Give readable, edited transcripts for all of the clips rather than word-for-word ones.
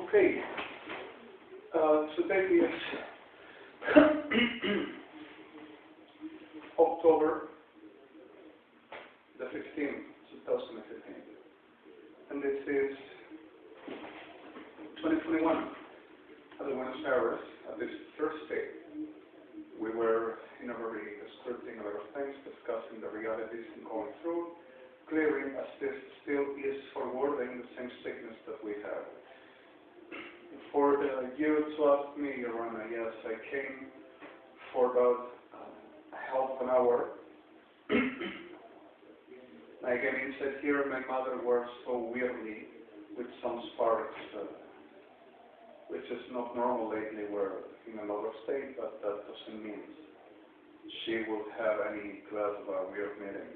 Okay, today is October the 15th, 2015, and this is 2021 at the Buenos Aires. At this first day, we were in a very scripting a lot of things, discussing the realities and going through, clearing as this still is forwarding the same sickness that we have. For you to ask me, Yorana, yes, I came for about half an hour. I came inside here, my mother works so weirdly with some sparks, which is not normal lately. We're in another state, but that doesn't mean she will have any class of a weird meeting.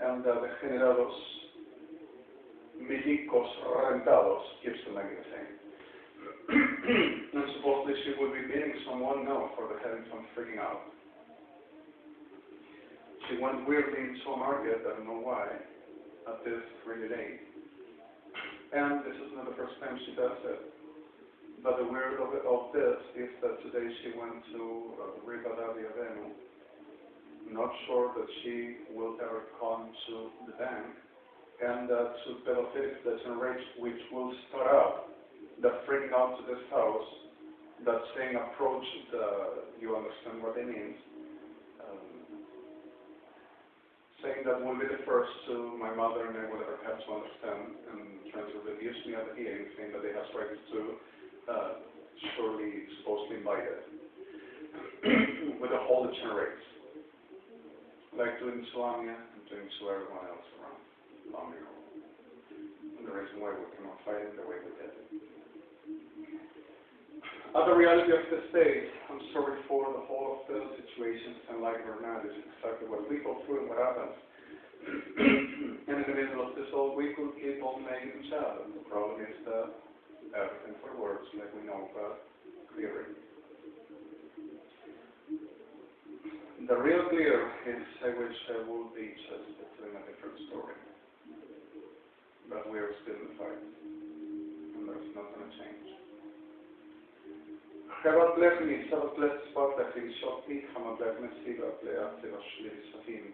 And degenerados, milicos, reventados, keeps the like the same. And supposedly she would be beating someone now for the having some freaking out. She went weirdly into a market, I don't know why, at this really late. And this is not the first time she does it. But the weird of this is that today she went to Rivadavia Venue. Not sure that she will ever come to the bank, and to pedophilic degenerate, which will start up the freaking out to this house, that saying approach you understand what it means, saying that we'll be the first to, my mother and I will ever have to understand, and trying to reduce me at the hearing, saying that they have tried to surely supposedly invite it, with the whole degenerates, like doing to Anya and doing to everyone else around long ago. And the reason why we cannot fight it the way we did. The reality of this day, I'm sorry for the whole of the situations, and like or not, is exactly what we go through and what happens. And in the middle of this all, we could keep on making each other. The problem is that everything for words, like we know, but clearing. The real clear is I wish I would be just telling a different story. But we are still in the fight, and that's not going to change. Chyba plewni, cały plec sportach i środki, chyba plewny siła plejacy waszli safim.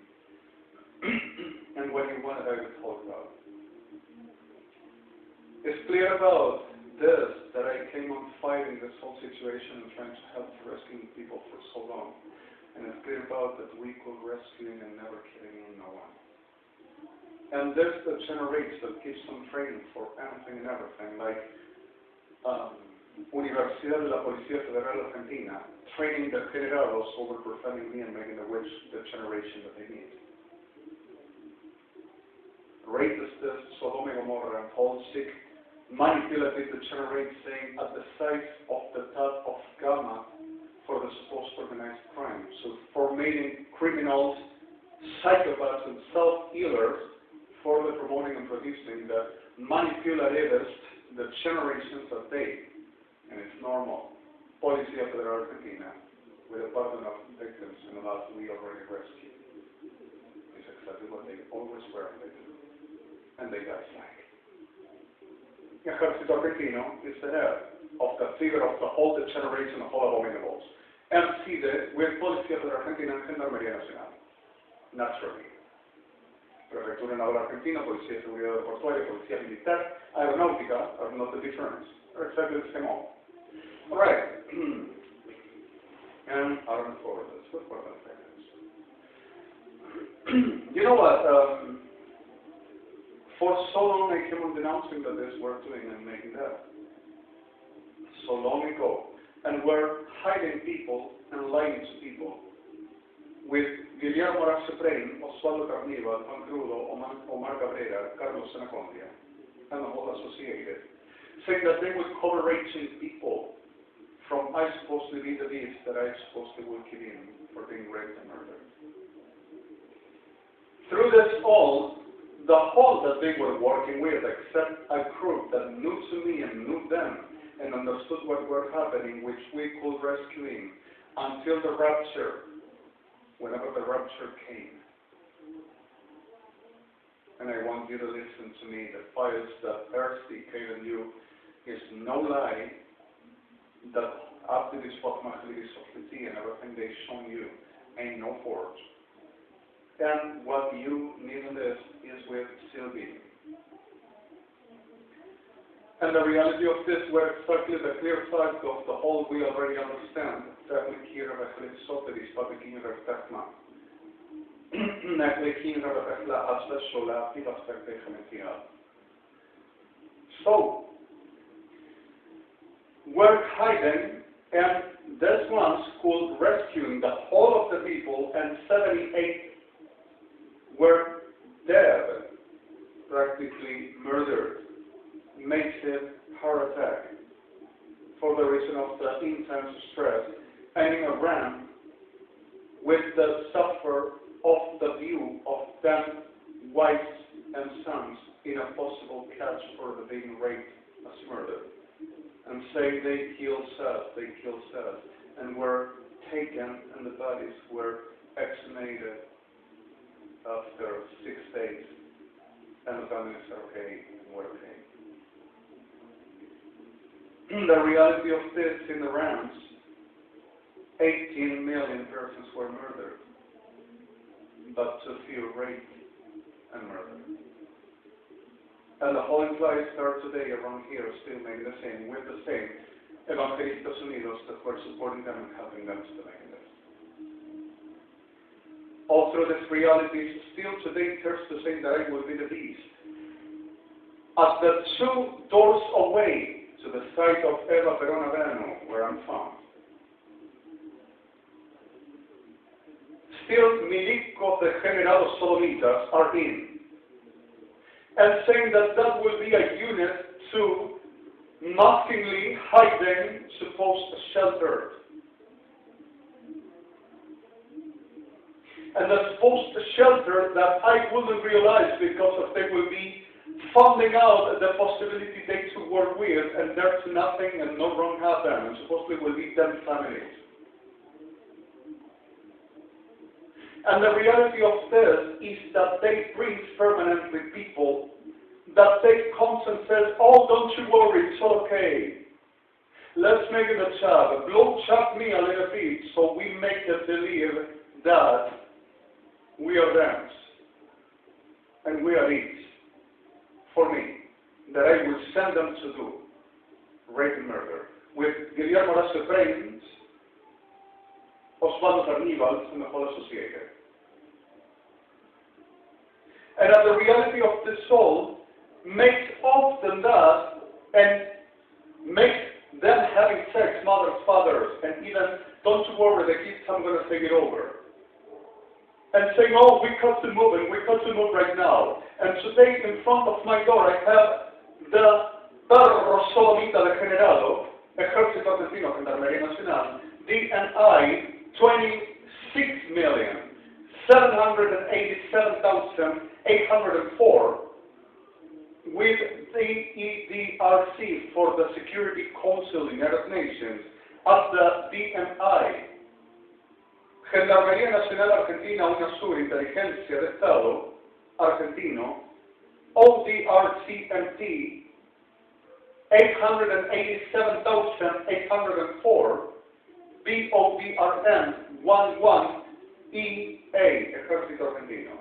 And what you want, I will talk about. It's clear about this, that I came on fighting this whole situation and trying to help rescuing people for so long. And it's clear about that we could rescuing and never killing no one. And this that generates, that gives some training for anything and everything, like Universidad de la Policía Federal Argentina, training the generados over preventing me and making the witch the generation that they need. Rapist, Sodom and Gomorrah, and all sick, manipulative the generate, saying at the size of the top of gamma for the supposed organized crime. So for making criminals, psychopaths, and self-healers for the promoting and producing the manipulativist, the generations that they. And it's normal. Policía Federal Argentina, with a burden of victims and a lot we already rescued. It's exactly what they always were and they do. And they got slack. Ejército Argentino is the head of the figure of the whole degeneration of all abominables. And see that with Policía Federal Argentina and Gendarmería Nacional. Naturally. Prefectura Naval Argentina, Policía de Seguridad Portuaria, Policía Militar, Aeronáutica are not the difference. They're exactly the same all. All right. And Armed Forces. What part of that? You know what? For so long I came on denouncing that this we're doing and making that. So long ago. And we're hiding people and lying to people. With Guillermo Arce-Prain, Osvaldo Carnival, Juan Crudo, Omar Cabrera, Carlos Anacondia, and the whole associated, saying that they would cover raging people from I supposedly be the beast that I supposedly would kill in for being raped and murdered. Through this all, the whole that they were working with, except a group that knew to me and knew them and understood what were happening, which we could rescue in until the rapture, whenever the rapture came. And I want you to listen to me, the files that Thirsty, Kate, and you is no lie that after this facilities of the tea and everything they've shown you ain't no forge. And what you need in this is with Sylvie. And the reality of this, where exactly the clear fact of the whole we already understand, that we hear of a soteris, but we can reflect now. So, we're hiding, and this one's called rescuing the whole of the people, and 78 were dead, practically murdered. Makes it heart attack for the reason of the intense stress, and in a ramp with the suffer of the view of them wives and sons in a possible catch for the being raped as murder, and say they killed us, and were taken, and the bodies were exhumated after 6 days, and the families are okay, and we're okay. The reality of this in the rounds, 18 million persons were murdered, but too few raped and murdered. And the whole implies are today around here still making the same, with the same Evangelistas Unidos that were supporting them and helping them to make this. All through these realities, still today thirst to say that I will be the beast. At the 2 doors away, to the site of Eva Perona Verno, where I'm found. Still, milicos de generados sodomitas are in, and saying that that will be a unit to mockingly hiding supposed shelter. And the supposed shelter that I wouldn't realize because of they will be funding out the possibility they to work with, and there's nothing and no wrong happen, and supposedly will be them families. And the reality of this is that they bring permanently people that they come and says, oh, don't you worry, it's okay. Let's make it a chat. Blow chat me a little bit so we make them believe that we are them and we are it. For me, that I will send them to do rape and murder. With Guillermo Horacio Brains, Osvaldo Carnival, and the whole associated. And as the reality of the soul makes often that and makes them having sex, mothers, fathers, and even, don't you worry, the kids, I'm going to take it over. And saying, oh, we got to move, and we got to move right now. And today, in front of my door, I have the perro solomita degenerado, Ejército Argentino, Gendarmería Nacional, DNI 26,787,804, with the EDRC for the Security Council in United Nations as the DNI. Gendarmería Nacional Argentina, UNASUR, Inteligencia de Estado Argentino, ODRCMT 887,804, BODRN 11EA, Ejército Argentino.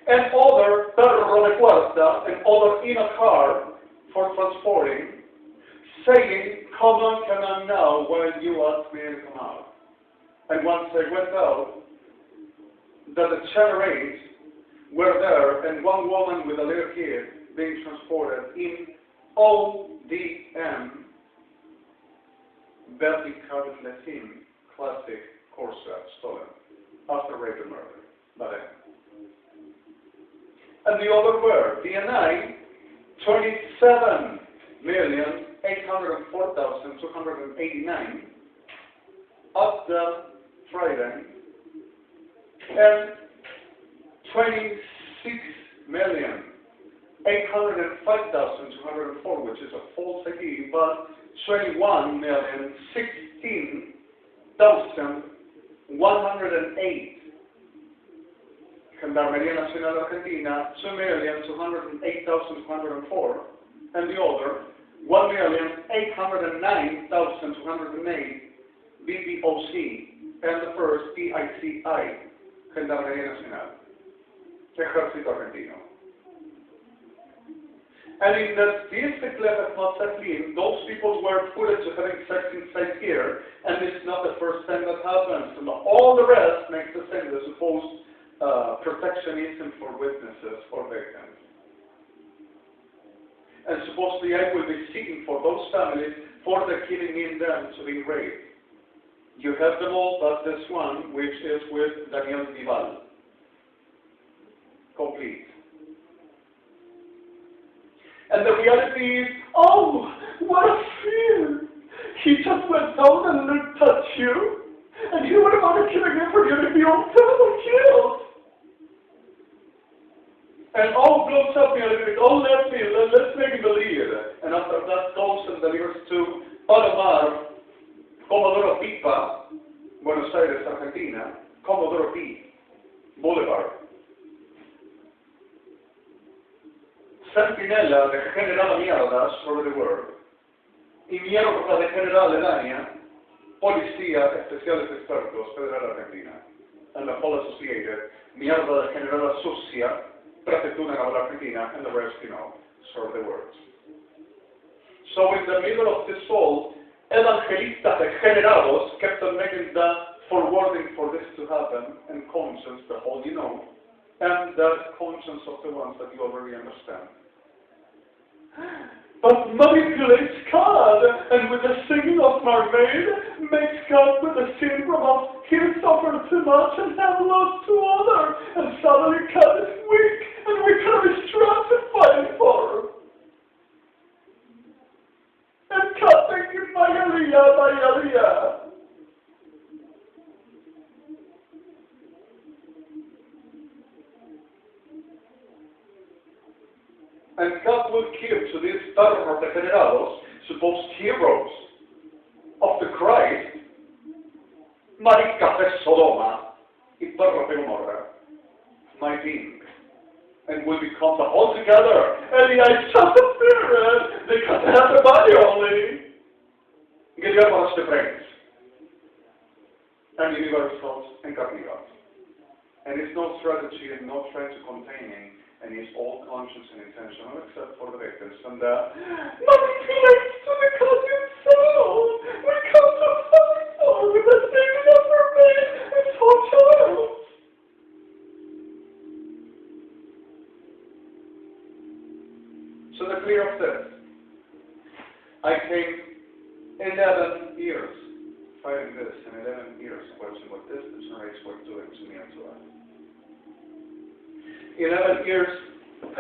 And other perro de cuarta and other in a car for transporting, saying, come on now, while you ask me to come out. And once I went out, that the charades were there, and one woman with a little kid being transported in ODM, Bertie Carmen Latin, classic Corsa, stolen, after rape and murder, by them. And the other were DNI 27,804,289 up the Friday, and 26,805,204, which is a false ID, but 21,016,108. Gendarmería Nacional Argentina, 2,208,204, and the other 1,809,208 BBOC, and the first EICI, Gendarmería Nacional, Ejército Argentino. And in that district level not that clean, those people were footage of having sex inside here, and it's not the first time that happens. And all the rest makes the same, the supposed protectionism for witnesses or victims. And supposedly I will be seeking for those families for the killing in them to be raped. You have them all but this one, which is with Daniel Vival. Complete. And the reality is, oh, what a fear! He just went down and looked at you, and he would have wanted to kill again for you if you were killed. And all blows up me a little bit, oh, let's make him believe. And after that goes and delivers to Palomar, Comodoro Pipa, Buenos Aires, Argentina, Comodoro P, Boulevard. Centinela de general mierdas sobre the world, y mierda de general aledaña, policía, especiales expertos, Federal Argentina, and the whole associated, mierda de general sucia, prefectura naval Argentina, and the rest, you know, sort of the words. So in the middle of this all, evangelistas degenerados kept on making the forwarding for this to happen, and conscience, the whole you know, and the conscience of the ones that you already understand. But manipulates God, and with the singing of Mermaid, makes God with the syndrome of he suffered too much and have lost to other, and suddenly God is weak, and we can be strong to fight for. And God thinking, Mayaliyah. And God will give to these terror degenerados, supposed heroes of the Christ, Maricas de Sodoma y perros de Gomorra, my being, and will become the whole together, and the eyes of the spirit, because they have the body only. Guillermo the brains, and universals and carnivals. And it's no strategy and no trying to containing, and it's all conscious and intentional, except for the victims. And manipulates to the conscious soul. We come to fight for with the saving of our man and whole child. So the clear of this, I came 11 years fighting this, and 11 years watching what this generates were doing to me and to us. 11 years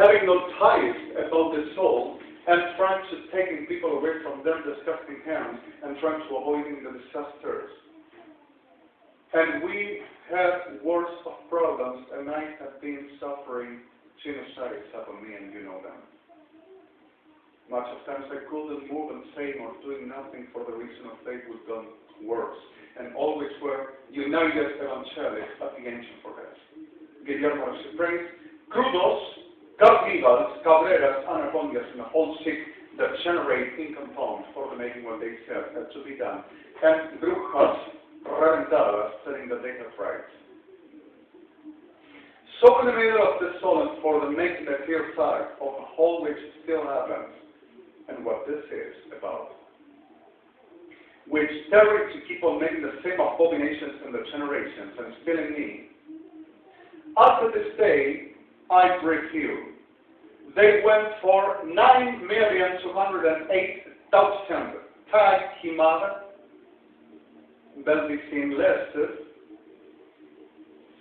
having no ties about the soul, and trying to taking people away from them disgusting hands, and trying to avoiding the disasters. And we have worst of problems, and I have been suffering genocides upon me, and you know them. Much of times I couldn't move and say or doing nothing for the reason of they would done worse, and always were united evangelics at the ancient for this. Guillermo Praise, crudos, carnivals, cabreras, anacondas, and a whole sick that generate income funds for the making what they said had to be done, and brujas reventadas telling that they have rights. So in the middle of the soul and for the making the clear fact of a whole which still happens, and what this is about, which terror to keep on making the same abominations in the generations and spilling me. After this day, I brief you. They went for 9,208,000 tag himada, Belgian listed,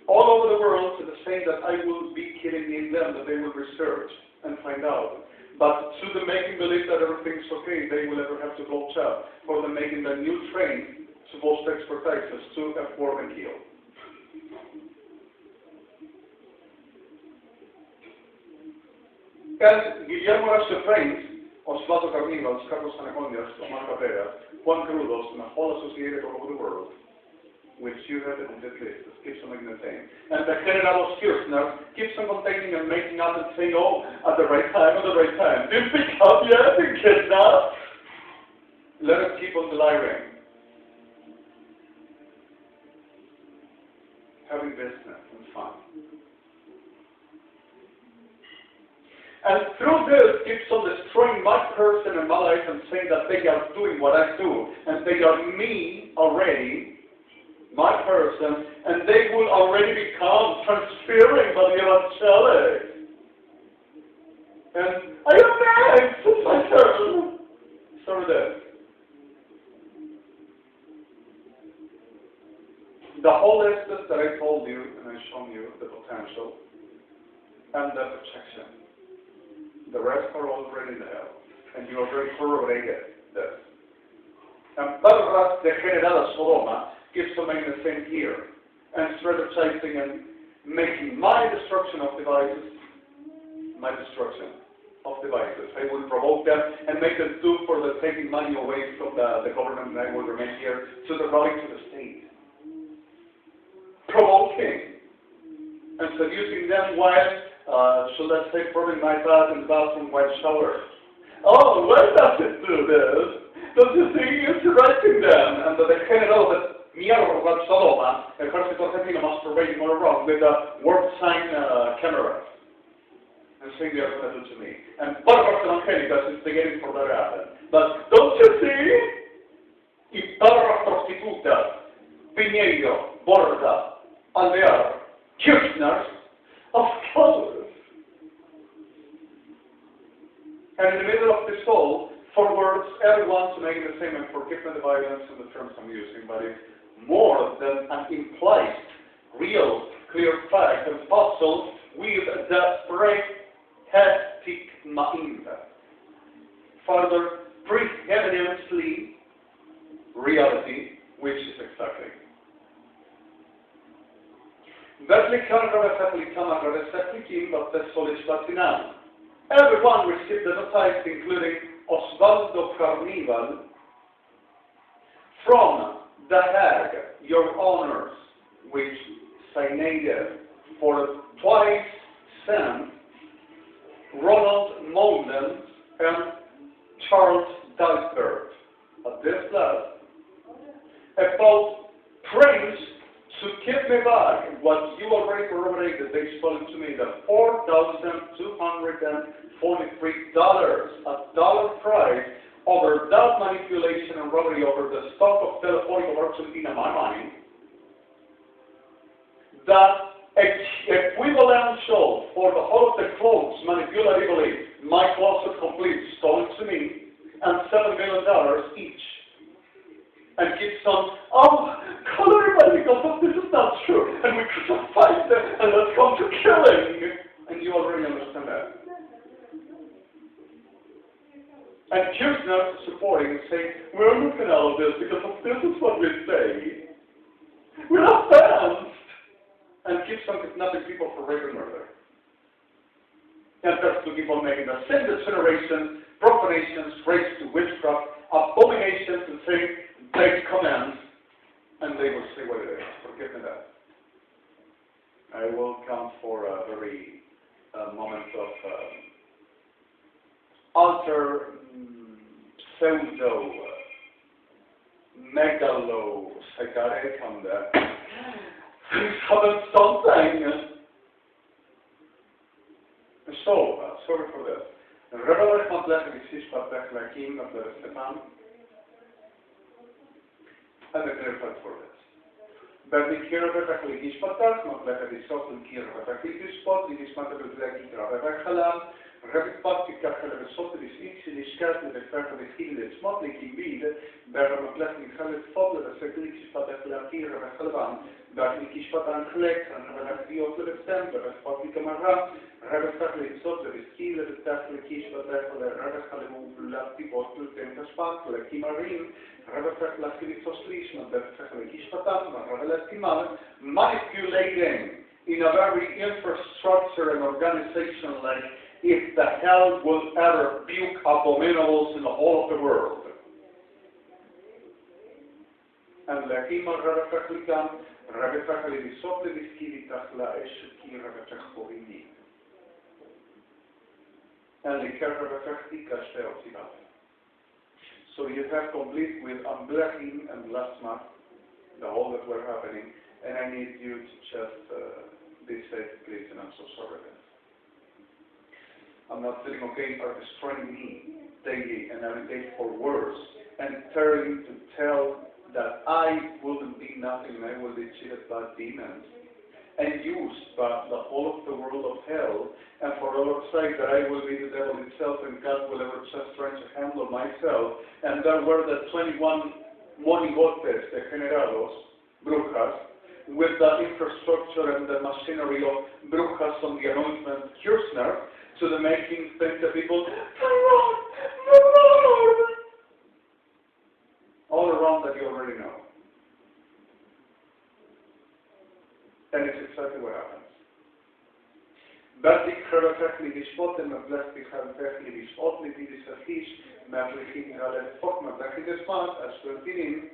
all over the world to the saying that I will be killing in them, that they will research and find out. But to the making believe that everything's okay, they will ever have to blow up for the making the new train supposed to expertise to F4 and kill. And Guillermo Raschefreins, Osvaldo Carnivals, Carlos Anacondas, Omar Cabrera, Juan Crudos, and a whole associated all over the world, which you have in this list, keeps on making the same. And the generados Kirchner keeps on containing and making up and saying, oh, at the right time, at the right time. Did we come yet? Get that? Let us keep on delivering. Having business and fun. And through this keeps on destroying my person and my life and saying that they are doing what I do. And they are me already, my person, and they will already become transferring by the evangelic. And I am next, it's my turn. So it is. The whole list that I told you, and I've shown you the potential and the projection. The rest are already there, and you already corroborated this. And Barras de General Sodoma keeps on making the same here, and strategizing and making my destruction of devices, I will provoke them and make them do for the taking money away from the government, and I will remain here to the right to the state. Provoking and seducing them while so let's say putting my bath in the bathroom while shower. Oh, why does it do this? Don't you see? It's directing them. And the general that mierda what Sodoma, ejército argentino masturbating all around with a word sign camera. And saying they are going to do to me. And Barras Evangélicas is beginning for that to happen. But don't you see? Y barras prostitutas, Piñeiro, Borda, Alvear, Kirchners, of course. And in the middle of this all, for words, everyone to make the same and forgive the violence and the terms I'm using, but it's more than an implied, real, clear fact and puzzle with the preheticmainda. Further, preeminently reality, which is exactly. Everyone received the notice, including Osvaldo Carnival, from The Hague, your honors, which signated for twice sent Ronald Molden and Charles Dysbert at this last about Prince to give me back what you already corroborated, they stole to me, the $4,243, a dollar price over that manipulation and robbery over the stock of Telefónica of Argentina, my money, that equivalent show for the whole of the clothes manipulatively, my closet complete, stolen to me, and $7 million each. And keeps on, oh, call everybody because this is not true, and we could just fight them, and let's come to killing. And you already understand that. And Kirchner supporting and saying, we're looking at all of this because of this is what we say. We're not fans. And keeps on kidnapping people for rape and murder. And that's to keep on making the same degeneration, profanations, race to witchcraft, abominations, and saying, they command, and they will say what it is. Forgive me that. I will come for a very moment of alter pseudo megalo psychotic something. So, sorry for this. Rebellious complex is back like him of the Stefan. And the clarified for this. But the Kira Batakli is Patak, not like the Sotul Kira Batakli spot, it is not a good like Kira Bakalam, Rabbit Patika, the Sotul is easily scattered, the fact of the hill is motley indeed, there are not left in Khaled Fobler, the Seklik Patakla Kira Bakalam, that the Kishpatan collects and have the Otter December, as Patika Maram, Rabbit Patakli Sotul is Kila, the Tackle Kishpatak, the Rabbit Halamu, Lati Potul, Temper Spark, like Kimarin. Manipulating in a very infrastructure and organization like if the hell will ever puke abominables in the whole of the world. And Lehima Rebefechlikam, Rebefechli Visopli Viskivitach La Eshki Rebefechpovini. And Liker Rebefechti Kashteotivat. So you have complete with Amblechim and Lasma, the whole that were happening, and I need you to just be safe, please, and I'm so sorry then. I'm not saying, okay, are destroying me daily and every day for words, and telling to tell that I wouldn't be nothing and I will be cheated by demons, and used by the whole of the world of hell, and for the Lord's sake that I will be the devil itself, and God will ever just try to handle myself, and there were the 21 monigotes degenerados, brujas, with the infrastructure and the machinery of brujas on the anointment Kirchner, to the making things that people, my Lord, all around that you already know. And it's exactly what happens. Batik Rebefechli Vishpot and Mablechti Rebefechli Vishpot Lidis Afish, Mablechim Galef Fok, Mablechim Desmat, Ashvertinim,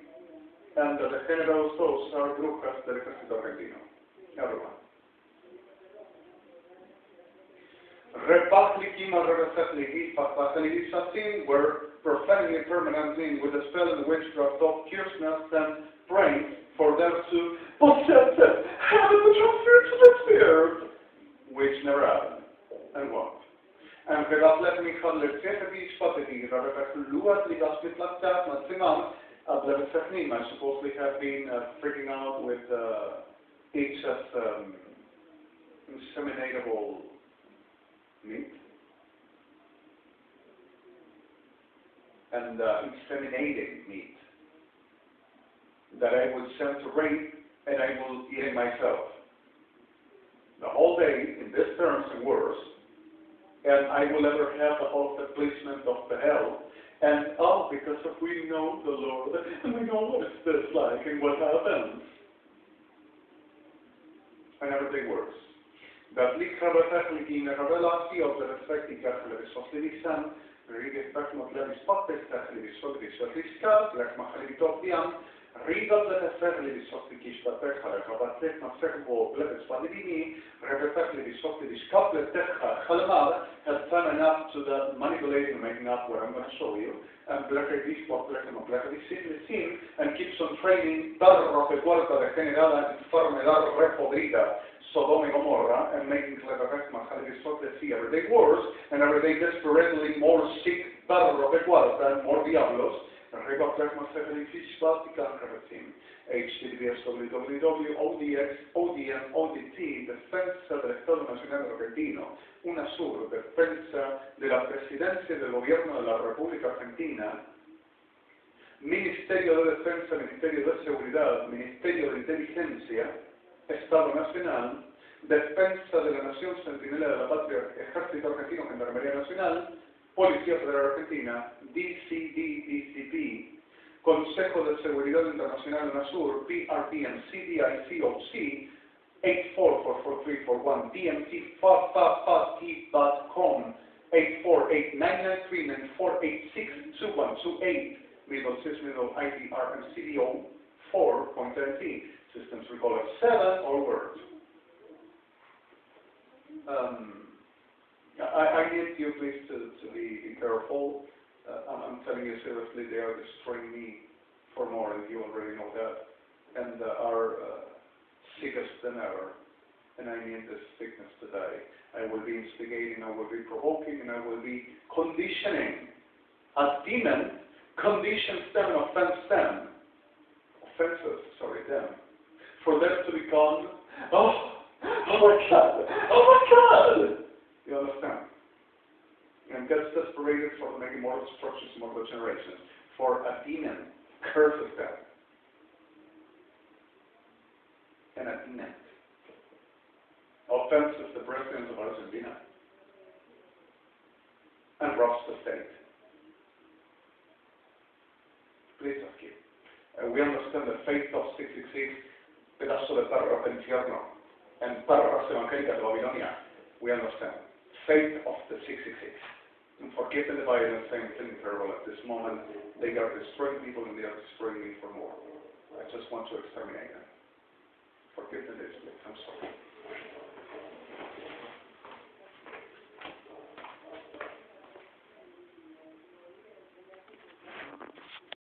and the general souls are brujas del Ejército Argentino. Everyone. Repachlikim and Rebefechli Vishpachli Vishatim were profaning it permanently with a spell and witchcraft of Kirchner and praying for them to possess them, have the transfer to the spirit, which never happened and won't. And Rebaflech Michal Lecchevi Spategi, Rebefechluat Ligas Mitlachtat, Matsimam, Ablevechnim, I supposedly have been freaking out with each inseminatable meat. And inseminating meat that I would send to rape and I will eat it myself. The whole day in these terms and worse, and I will ever have the whole of the placement of the hell. And because of we know the Lord and we know what is this like and what happens. And everything works. That Likrabatachlikin Ravelasi of the respecting Catholic Socialism. Riga Spectrum Levis Poppes, Levis Sotis, Sotiskas, Lech Machalitopian, Riga Levis Levis Sotikish, Patecha, Rabatek, Masekbo, Levis Validini, Rebecca Levis Sotis, Kaplet, Techa, Halamar, has time enough to the manipulating and making up what I'm going to show you, and Black Levis, Black Levis, and keeps on training, Barro, Peguarta, de General, and Farmedar, Repodrida. Sodom and Gomorrah, and making everyday wars, and everyday desperately more sick, barro de cuarta, more diablos, HTTPS www.odx, ODM, ODT, Defensa del Estado Nacional Argentino, UNASUR, Defensa de la Presidencia del Gobierno de la República Argentina, Ministerio de Defensa, Ministerio de Seguridad, Ministerio de Inteligencia, Estado Nacional, Defensa de la Nación, Centinela de la Patria, Ejército Argentino, Gendarmería Nacional, Policía Federal Argentina, DCP, Consejo de Seguridad Internacional UNASUR, PRPM, CDICOC, 844441, DMT, FAFAFAT.com, 848-993-9486-2128, Middle Sysmiddle IDR and CDO 4.17. Systems we call it 7 or words. I need you please to be careful. I'm telling you seriously, they are destroying me for more, and you already know that. And are sickest than ever. And I need this sickness today. I will be instigating, I will be provoking, and I will be conditioning. A demon conditions them and offends them. Them. For them to become, oh my God, you understand? And gets desperate for making more destructions, more generations. For a demon curses them. And a demon offenses the president of Argentina and robs the state. Please ask you. We understand the faith of 666, pedazo de perro del infierno, and perras evangélicas de Babilonia. We understand. Faith of the 666. And forgetting the violence, saying something terrible at this moment, they are destroying people and they are destroying me for more. I just want to exterminate them. Forgive the disbelief, I'm sorry.